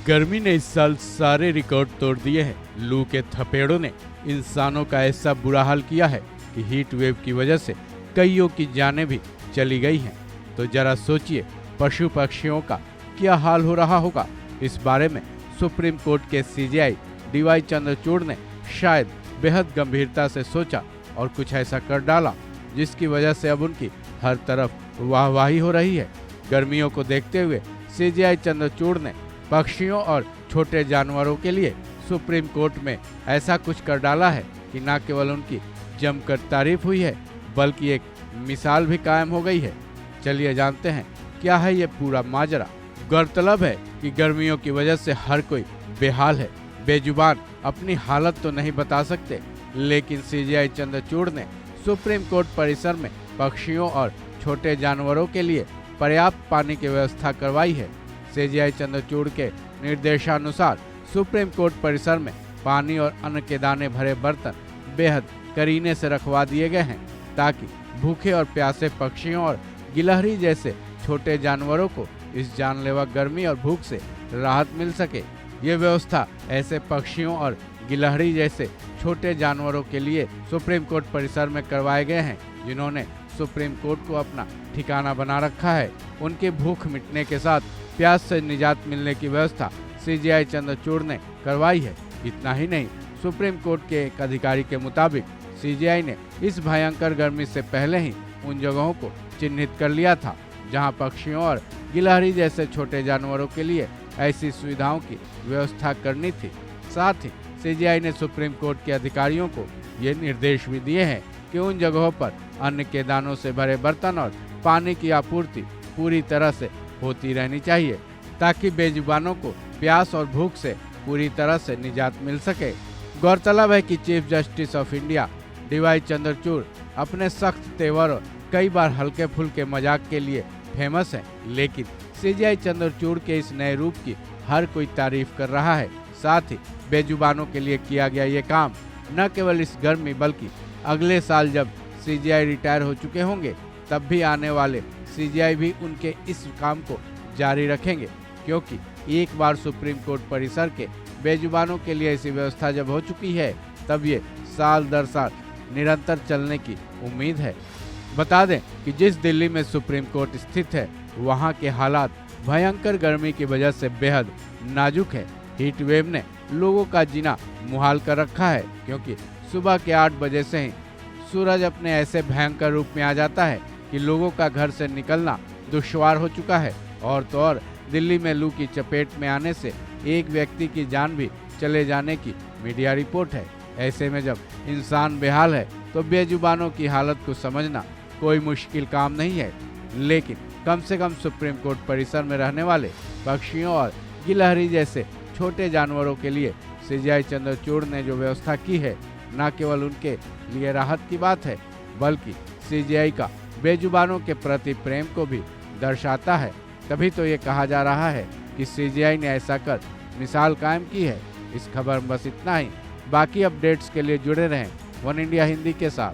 गर्मी ने इस साल सारे रिकॉर्ड तोड़ दिए हैं। लू के थपेड़ों ने इंसानों का ऐसा बुरा हाल किया है कि हीट वेव की वजह से कईयों की जानें भी चली गई हैं। तो जरा सोचिए पशु पक्षियों का क्या हाल हो रहा होगा। इस बारे में सुप्रीम कोर्ट के सीजेआई डीवाई चंद्रचूड़ ने शायद बेहद गंभीरता से सोचा और कुछ ऐसा कर डाला जिसकी वजह से अब उनकी हर तरफ वाहवाही हो रही है। गर्मियों को देखते हुए सीजेआई चंद्रचूड़ ने पक्षियों और छोटे जानवरों के लिए सुप्रीम कोर्ट में ऐसा कुछ कर डाला है कि न केवल उनकी जमकर तारीफ हुई है बल्कि एक मिसाल भी कायम हो गई है। चलिए जानते हैं क्या है ये पूरा माजरा। गौरतलब है कि गर्मियों की वजह से हर कोई बेहाल है, बेजुबान अपनी हालत तो नहीं बता सकते, लेकिन सीजेआई चंद्रचूड़ ने सुप्रीम कोर्ट परिसर में पक्षियों और छोटे जानवरों के लिए पर्याप्त पानी की व्यवस्था करवाई है। सीजेआई चंद्रचूड़ के निर्देशानुसार सुप्रीम कोर्ट परिसर में पानी और अन्न के दाने भरे बर्तन बेहद करीने से रखवा दिए गए हैं ताकि भूखे और प्यासे पक्षियों और गिलहरी जैसे छोटे जानवरों को इस जानलेवा गर्मी और भूख से राहत मिल सके। ये व्यवस्था ऐसे पक्षियों और गिलहरी जैसे छोटे जानवरों के लिए सुप्रीम कोर्ट परिसर में करवाए गए हैं जिन्होंने सुप्रीम कोर्ट को अपना ठिकाना बना रखा है। उनकी भूख मिटने के साथ प्यास से निजात मिलने की व्यवस्था सीजेआई चंद्रचूड़ ने करवाई है। इतना ही नहीं, सुप्रीम कोर्ट के एक अधिकारी के मुताबिक सीजेआई ने इस भयंकर गर्मी से पहले ही उन जगहों को चिन्हित कर लिया था जहां पक्षियों और गिलहरी जैसे छोटे जानवरों के लिए ऐसी सुविधाओं की व्यवस्था करनी थी। साथ ही सीजेआई ने सुप्रीम कोर्ट के अधिकारियों को ये निर्देश भी दिए हैं कि उन जगहों पर अन्न के दानों से भरे बर्तन और पानी की आपूर्ति पूरी तरह से होती रहनी चाहिए ताकि बेजुबानों को प्यास और भूख से पूरी तरह से निजात मिल सके। गौरतलब है कि chief justice of India DY Chandrachud अपने सख्त तेवर और कई बार हल्के फुल्के मजाक के लिए फेमस हैं, लेकिन सीजेआई चंद्रचूड़ के इस नए रूप की हर कोई तारीफ कर रहा है। साथ ही बेजुबानों के लिए किया गया ये काम न केवल इस गर्मी बल्कि अगले साल जब सीजेआई रिटायर हो चुके होंगे तब भी आने वाले सीजेआई भी उनके इस काम को जारी रखेंगे, क्योंकि एक बार सुप्रीम कोर्ट परिसर के बेजुबानों के लिए ऐसी व्यवस्था जब हो चुकी है तब ये साल दर साल निरंतर चलने की उम्मीद है। बता दें कि जिस दिल्ली में सुप्रीम कोर्ट स्थित है वहां के हालात भयंकर गर्मी की वजह से बेहद नाजुक है। हीट वेव ने लोगों का जीना मुहाल कर रखा है, क्योंकि सुबह के 8 बजे से ही सूरज अपने ऐसे भयंकर रूप में आ जाता है कि लोगों का घर से निकलना दुश्वार हो चुका है। और तो और दिल्ली में लू की चपेट में आने से एक व्यक्ति की जान भी चले जाने की मीडिया रिपोर्ट है। ऐसे में जब इंसान बेहाल है तो बेजुबानों की हालत को समझना कोई मुश्किल काम नहीं है, लेकिन कम से कम सुप्रीम कोर्ट परिसर में रहने वाले पक्षियों और गिलहरी जैसे छोटे जानवरों के लिए सीजेआई चंद्रचूड़ ने जो व्यवस्था की है न केवल उनके लिए राहत की बात है बल्कि सीजेआई का बेजुबानों के प्रति प्रेम को भी दर्शाता है। तभी तो ये कहा जा रहा है कि सीजेआई ने ऐसा कर मिसाल कायम की है। इस खबर में बस इतना ही। बाकी अपडेट्स के लिए जुड़े रहें वन इंडिया हिंदी के साथ।